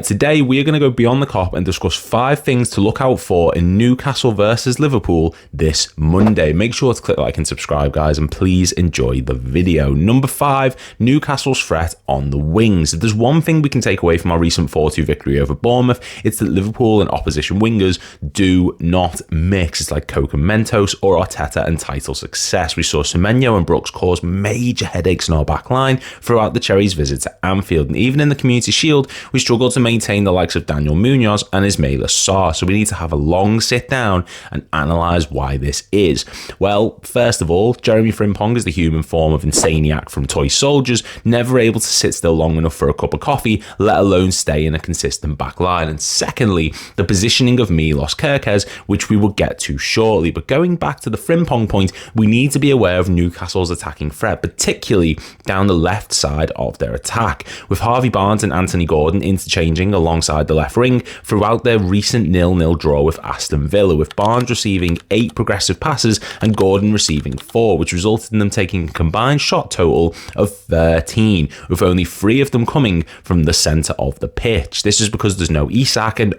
Today we are going to go beyond the Kop and discuss 5 things to look out for in Newcastle versus Liverpool this Monday. Make sure to click like and subscribe, guys, and please enjoy the video. Number 5, Newcastle's threat on the wings. If there's one thing we can take away from our recent 4-2 victory over Bournemouth, it's that Liverpool and opposition wingers do not mix. It's like Coke and Mentos or Arteta and title success. We saw Semenyo and Brooks cause major headaches in our back line throughout the Cherries' visit to Anfield, and even in the Community Shield we struggled to maintain the likes of Daniel Munoz and Ismaila Sarr, so we need to have a long sit down and analyse why this is. Well, first of all, Jeremy Frimpong is the human form of Insaniac from Toy Soldiers, never able to sit still long enough for a cup of coffee, let alone stay in a consistent back line. And secondly, the positioning of Milos Kerkez, which we will get to shortly. But going back to the Frimpong point, we need to be aware of Newcastle's attacking threat, particularly down the left side of their attack, with Harvey Barnes and Anthony Gordon interchanging alongside the left wing throughout their recent 0-0 draw with Aston Villa, with Barnes receiving 8 progressive passes and Gordon receiving 4, which resulted in them taking a combined shot total of 13, with only 3 of them coming from the centre of the pitch. This is because there's no Isak, and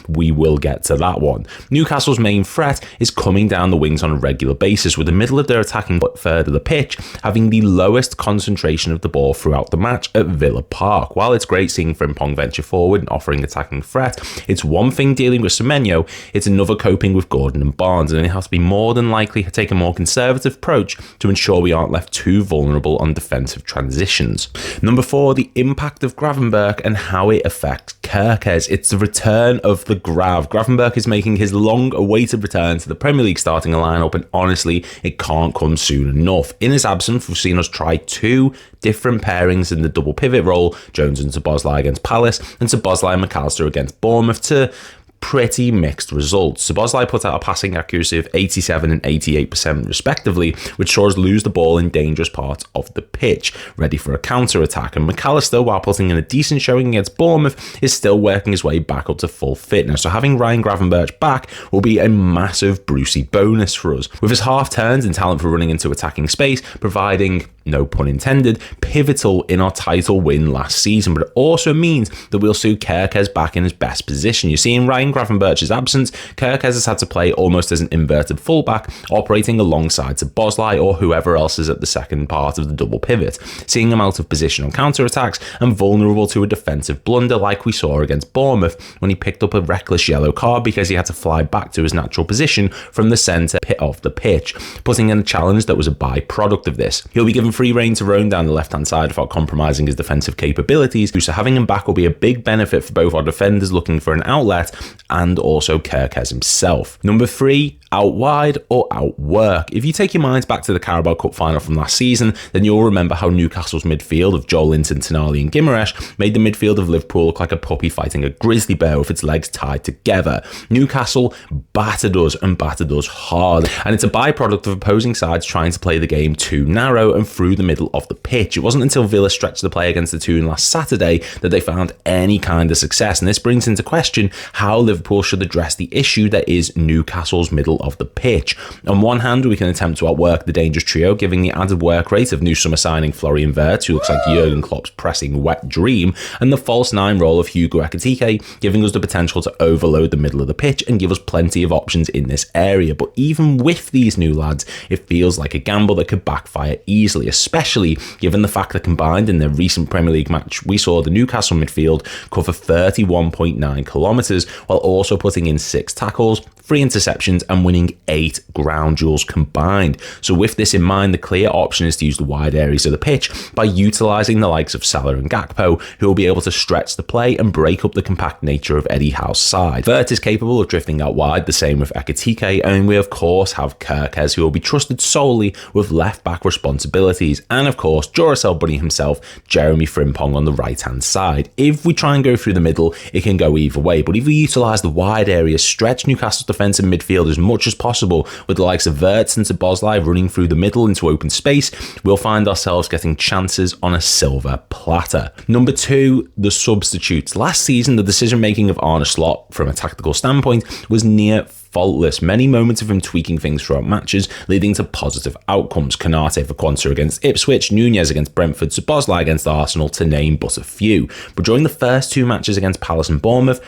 we will get to that one. Newcastle's main threat is coming down the wings on a regular basis, with the middle of their attacking third of the pitch having the lowest concentration of the ball throughout the match at Villa Park. While it's great seeing Frimpong venture forward and offering attacking threat, it's one thing dealing with Semenyo, it's another coping with Gordon and Barnes, and it has to be more than likely to take a more conservative approach to ensure we aren't left too vulnerable on defensive transitions. Number 4, the impact of Gravenberch and how it affects Kerkez. It's the return of the Grav. Gravenberch is making his long-awaited return to the Premier League starting lineup, and honestly, it can't come soon enough. In his absence, we've seen us try 2 different pairings in the double pivot role, Jones and Szoboszlai against Palace, and Szoboszlai and McAllister against Bournemouth, to pretty mixed results. Szoboszlai put out a passing accuracy of 87 and 88% respectively, which saw us lose the ball in dangerous parts of the pitch, ready for a counter-attack, and McAllister, while putting in a decent showing against Bournemouth, is still working his way back up to full fitness, so having Ryan Gravenberch back will be a massive Brucey bonus for us, with his half turns and talent for running into attacking space providing, no pun intended, pivotal in our title win last season. But it also means that we'll see Kerkez back in his best position. You see, in Ryan Gravenberch's absence, Kerkez has had to play almost as an inverted fullback, operating alongside Szoboszlai or whoever else is at the second part of the double pivot, seeing him out of position on counter-attacks and vulnerable to a defensive blunder like we saw against Bournemouth when he picked up a reckless yellow card because he had to fly back to his natural position from the centre of the pitch, putting in a challenge that was a byproduct of this. He'll be given free rein to roam down the left-hand side without compromising his defensive capabilities, so having him back will be a big benefit for both our defenders looking for an outlet and also Kerkez himself. Number 3, out wide or outwork. If you take your minds back to the Carabao Cup final from last season, then you'll remember how Newcastle's midfield of Joel Linton, Tonali and Guimaraes made the midfield of Liverpool look like a puppy fighting a grizzly bear with its legs tied together. Newcastle battered us and battered us hard, and it's a byproduct of opposing sides trying to play the game too narrow and through the middle of the pitch. It wasn't until Villa stretched the play against the Toon last Saturday that they found any kind of success, and this brings into question how Liverpool should address the issue that is Newcastle's middle of the pitch. On one hand, we can attempt to outwork the dangerous trio, giving the added work rate of new summer signing Florian Wirtz, who looks like Jurgen Klopp's pressing wet dream, and the false 9 role of Hugo Ekitike, giving us the potential to overload the middle of the pitch and give us plenty of options in this area. But even with these new lads, it feels like a gamble that could backfire easily, especially given the fact that combined in their recent Premier League match, we saw the Newcastle midfield cover 31.9 kilometres while also putting in 6 tackles, 3 interceptions and winning 8 ground duels combined. So with this in mind, the clear option is to use the wide areas of the pitch by utilising the likes of Salah and Gakpo, who will be able to stretch the play and break up the compact nature of Eddie Howe's side. Wirtz is capable of drifting out wide, the same with Ekitike, and we of course have Kerkez, who will be trusted solely with left-back responsibilities, and of course Duracell Bunny himself, Jeremy Frimpong, on the right-hand side. If we try and go through the middle, it can go either way, but if we utilise the wide areas, stretch Newcastle's defensive midfield as much as possible, with the likes of Wirtz and Szoboszlai running through the middle into open space, we'll find ourselves getting chances on a silver platter. Number 2, the substitutes. Last season, the decision making of Arne Slot from a tactical standpoint was near faultless. Many moments of him tweaking things throughout matches, leading to positive outcomes. Konate for Quansah against Ipswich, Nunez against Brentford, Szoboszlai against Arsenal, to name but a few. But during the first two matches against Palace and Bournemouth,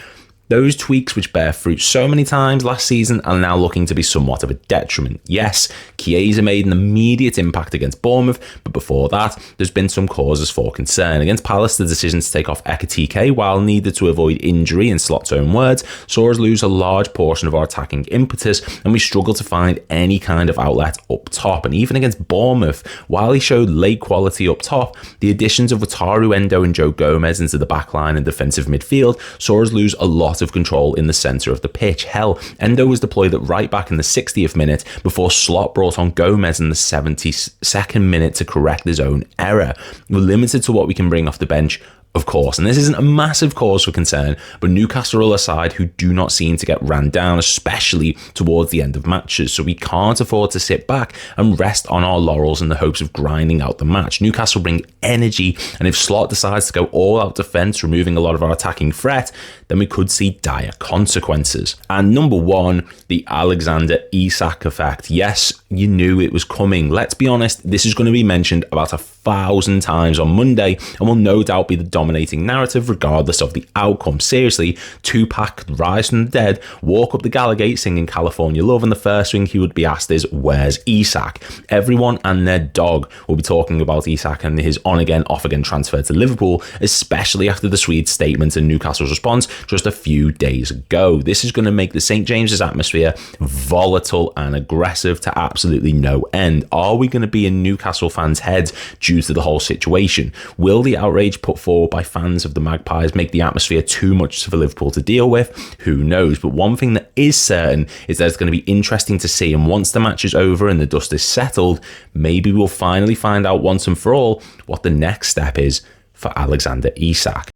those tweaks which bear fruit so many times last season are now looking to be somewhat of a detriment. Yes, Chiesa made an immediate impact against Bournemouth, but before that, there's been some causes for concern. Against Palace, the decision to take off Ekitike, while needed to avoid injury, in Slot's own words, saw us lose a large portion of our attacking impetus, and we struggled to find any kind of outlet up top. And even against Bournemouth, while he showed late quality up top, the additions of Wataru Endo and Joe Gomez into the backline and defensive midfield saw us lose a lot of control in the centre of the pitch. Hell, Endo was deployed at right back in the 60th minute before Slot brought on Gomez in the 72nd minute to correct his own error. We're limited to what we can bring off the bench, of course, and this isn't a massive cause for concern, but Newcastle are a side who do not seem to get ran down, especially towards the end of matches, so we can't afford to sit back and rest on our laurels in the hopes of grinding out the match. Newcastle bring energy, and if Slot decides to go all out defence, removing a lot of our attacking threat, then we could see dire consequences. And number one, the Alexander Isak effect. Yes, you knew it was coming. Let's be honest, this is going to be mentioned about 1,000 times on Monday and will no doubt be the dominating narrative regardless of the outcome. Seriously, Tupac could rise from the dead, walk up the Gallagate singing California Love, and the first thing he would be asked is, where's Isak? Everyone and their dog will be talking about Isak and his on-again, off-again transfer to Liverpool, especially after the Swede's statement and Newcastle's response just a few days ago. This is going to make the St. James's atmosphere volatile and aggressive to absolutely no end. Are we going to be in Newcastle fans' heads due to the whole situation? Will the outrage put forward by fans of the Magpies make the atmosphere too much for Liverpool to deal with? Who knows? But one thing that is certain is that it's going to be interesting to see, and once the match is over and the dust is settled, maybe we'll finally find out once and for all what the next step is for Alexander Isak.